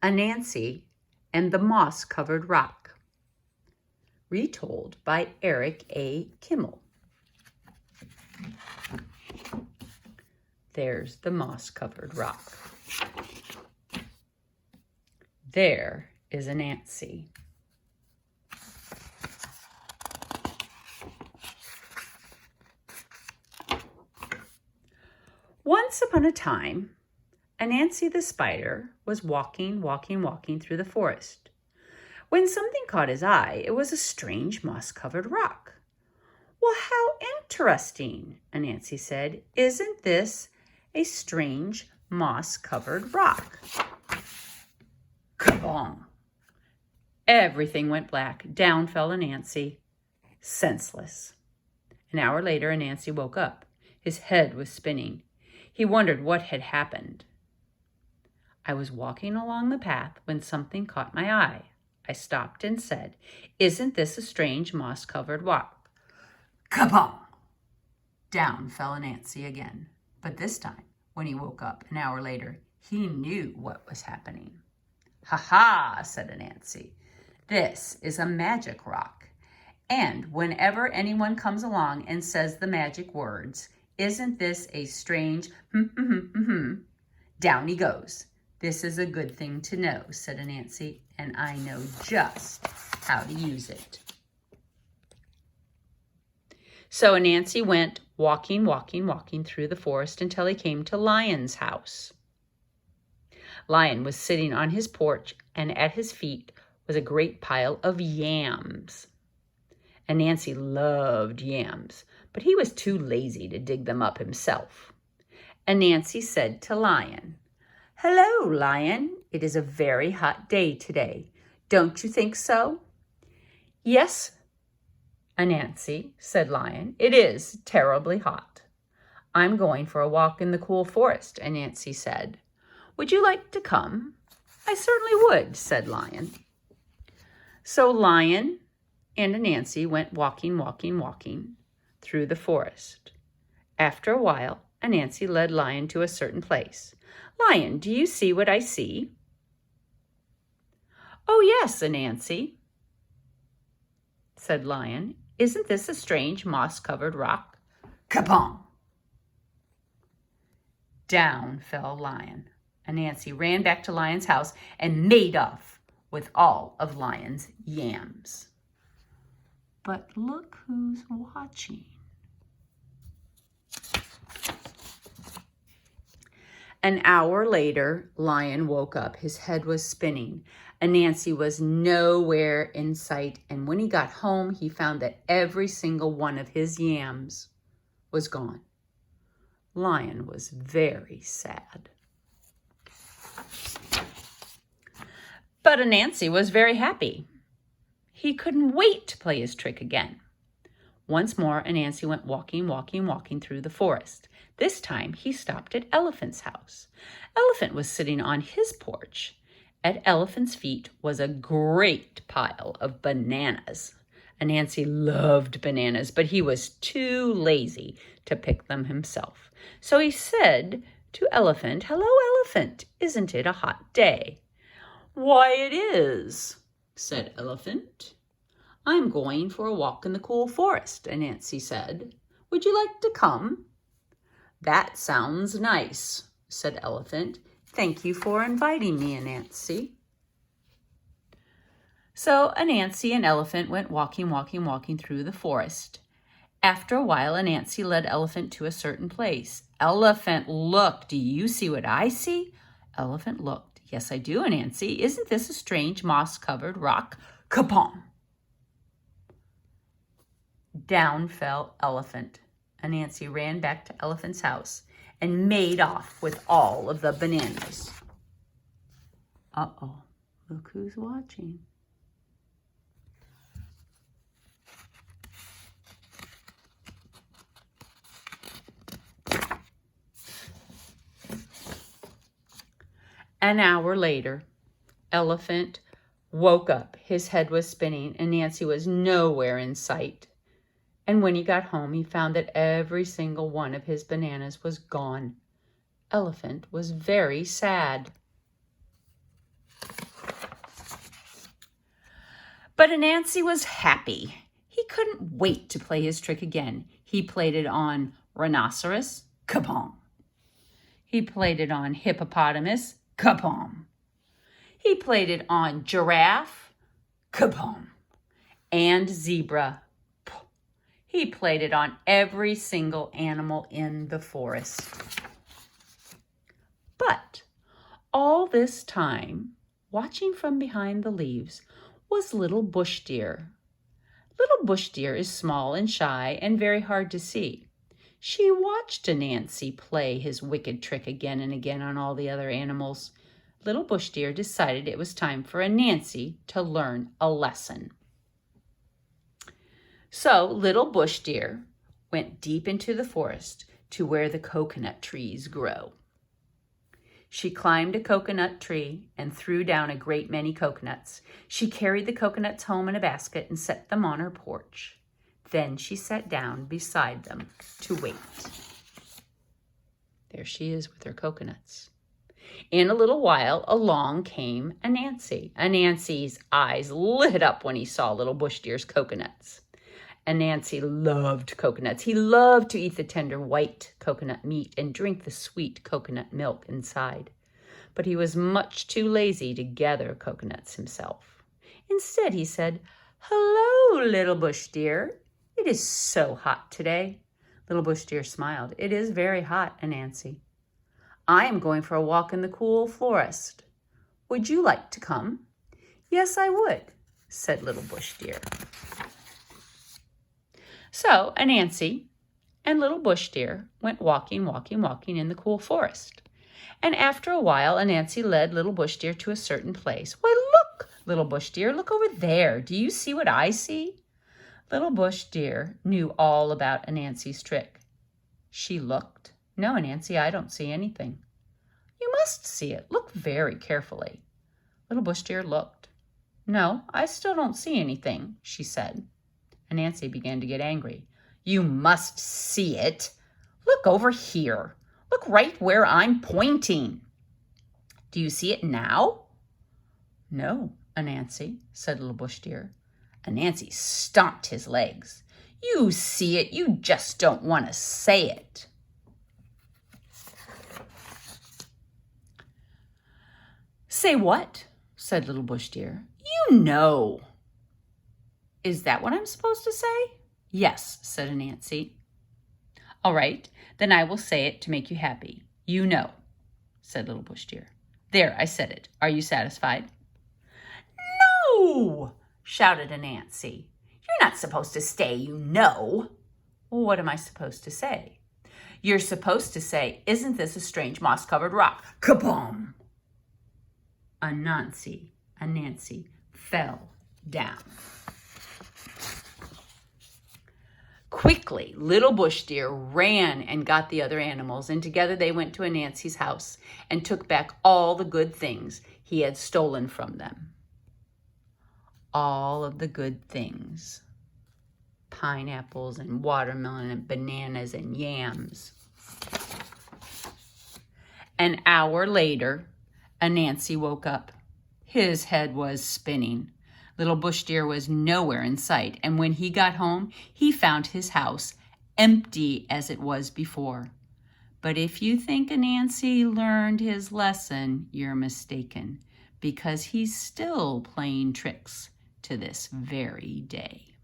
Anansi and the Moss-Covered Rock. Retold by Eric A. Kimmel. There's the moss-covered rock. There is Anansi. Once upon a time, Anansi the spider was walking through the forest, when something caught his eye. It was a strange moss-covered rock. "Well, how interesting," Anansi said. "Isn't this a strange moss-covered rock?" Kabong! Everything went black. Down fell Anansi, senseless. An hour later, Anansi woke up. His head was spinning. He wondered what had happened. "I was walking along the path when something caught my eye. I stopped and said, 'Isn't this a strange moss-covered rock?'" Kabong! Down fell Anansi again. But this time, when he woke up an hour later, he knew what was happening. "Ha ha," said Anansi. "This is a magic rock. And whenever anyone comes along and says the magic words, 'Isn't this a strange down he goes. This is a good thing to know," said Anansi, "and I know just how to use it." So Anansi went walking through the forest until he came to Lion's house. Lion was sitting on his porch, and at his feet was a great pile of yams. Anansi loved yams, but he was too lazy to dig them up himself. Anansi said to Lion, "Hello, Lion. It is a very hot day today. Don't you think so?" "Yes, Anansi," said Lion. "It is terribly hot." "I'm going for a walk in the cool forest," Anansi said. "Would you like to come?" "I certainly would," said Lion. So Lion and Anansi went walking through the forest. After a while, Anansi led Lion to a certain place. "Lion, do you see what I see?" "Oh, yes, Anansi," said Lion. "Isn't this a strange moss-covered rock?" Kabong! Down fell Lion. Anansi ran back to Lion's house and made off with all of Lion's yams. But look who's watching. An hour later, Lion woke up. His head was spinning. Anansi was nowhere in sight, and when he got home, he found that every single one of his yams was gone. Lion was very sad. But Anansi was very happy. He couldn't wait to play his trick again. Once more, Anansi went walking through the forest. This time, he stopped at Elephant's house. Elephant was sitting on his porch. At Elephant's feet was a great pile of bananas. Anansi loved bananas, but he was too lazy to pick them himself. So he said to Elephant, "Hello, Elephant. Isn't it a hot day?" "Why, it is," said Elephant. "I'm going for a walk in the cool forest," Anansi said. "Would you like to come?" "That sounds nice," said Elephant. "Thank you for inviting me, Anansi." So Anansi and Elephant went walking through the forest. After a while, Anansi led Elephant to a certain place. "Elephant, look. Do you see what I see?" Elephant looked. "Yes, I do, Anansi. Isn't this a strange moss-covered rock?" Kapong! Down fell Elephant. Anansi ran back to Elephant's house and made off with all of the bananas. Uh-oh, look who's watching. An hour later, Elephant woke up. His head was spinning, and Anansi was nowhere in sight. And when he got home, he found that every single one of his bananas was gone. Elephant was very sad. But Anansi was happy. He couldn't wait to play his trick again. He played it on rhinoceros, kabong. He played it on hippopotamus, kabong. He played it on giraffe, kabong. And zebra. He played it on every single animal in the forest. But all this time, watching from behind the leaves, was Little Bush Deer. Little Bush Deer is small and shy and very hard to see. She watched Anansi play his wicked trick again and again on all the other animals. Little Bush Deer decided it was time for Anansi to learn a lesson. So Little Bush Deer went deep into the forest to where the coconut trees grow. She climbed a coconut tree and threw down a great many coconuts. She carried the coconuts home in a basket and set them on her porch. Then she sat down beside them to wait. There she is with her coconuts. In a little while, along came Anansi. Anansi's eyes lit up when he saw Little Bush Deer's coconuts. Anansi loved coconuts. He loved to eat the tender white coconut meat and drink the sweet coconut milk inside. But he was much too lazy to gather coconuts himself. Instead, he said, "Hello, Little Bush Deer. It is so hot today." Little Bush Deer smiled. "It is very hot, Anansi. I am going for a walk in the cool forest. Would you like to come?" "Yes, I would," said Little Bush Deer. So Anansi and Little Bush Deer went walking in the cool forest. And after a while, Anansi led Little Bush Deer to a certain place. "Why, look, Little Bush Deer, look over there. Do you see what I see?" Little Bush Deer knew all about Anansi's trick. She looked. "No, Anansi, I don't see anything." "You must see it. Look very carefully." Little Bush Deer looked. "No, I still don't see anything," she said. Anansi began to get angry. "You must see it. Look over here. Look right where I'm pointing. Do you see it now?" "No, Anansi," said Little Bush Deer. Anansi stomped his legs. "You see it. You just don't want to say it." "Say what?" said Little Bush Deer. "You know." "Is that what I'm supposed to say?" "Yes," said Anansi. "All right, then I will say it to make you happy. You know," said Little Bush Deer. "There, I said it. Are you satisfied?" "No!" shouted Anansi. "You're not supposed to say you know." "Well, what am I supposed to say?" "You're supposed to say, 'Isn't this a strange moss-covered rock?'" Kaboom! Anansi fell down. Quickly, Little Bush Deer ran and got the other animals, and together they went to Anansi's house and took back all the good things he had stolen from them. All of the good things. Pineapples and watermelon and bananas and yams. An hour later, Anansi woke up. His head was spinning. Little Bush Deer was nowhere in sight, and when he got home, he found his house empty as it was before. But if you think Anansi learned his lesson, you're mistaken, because he's still playing tricks to this very day.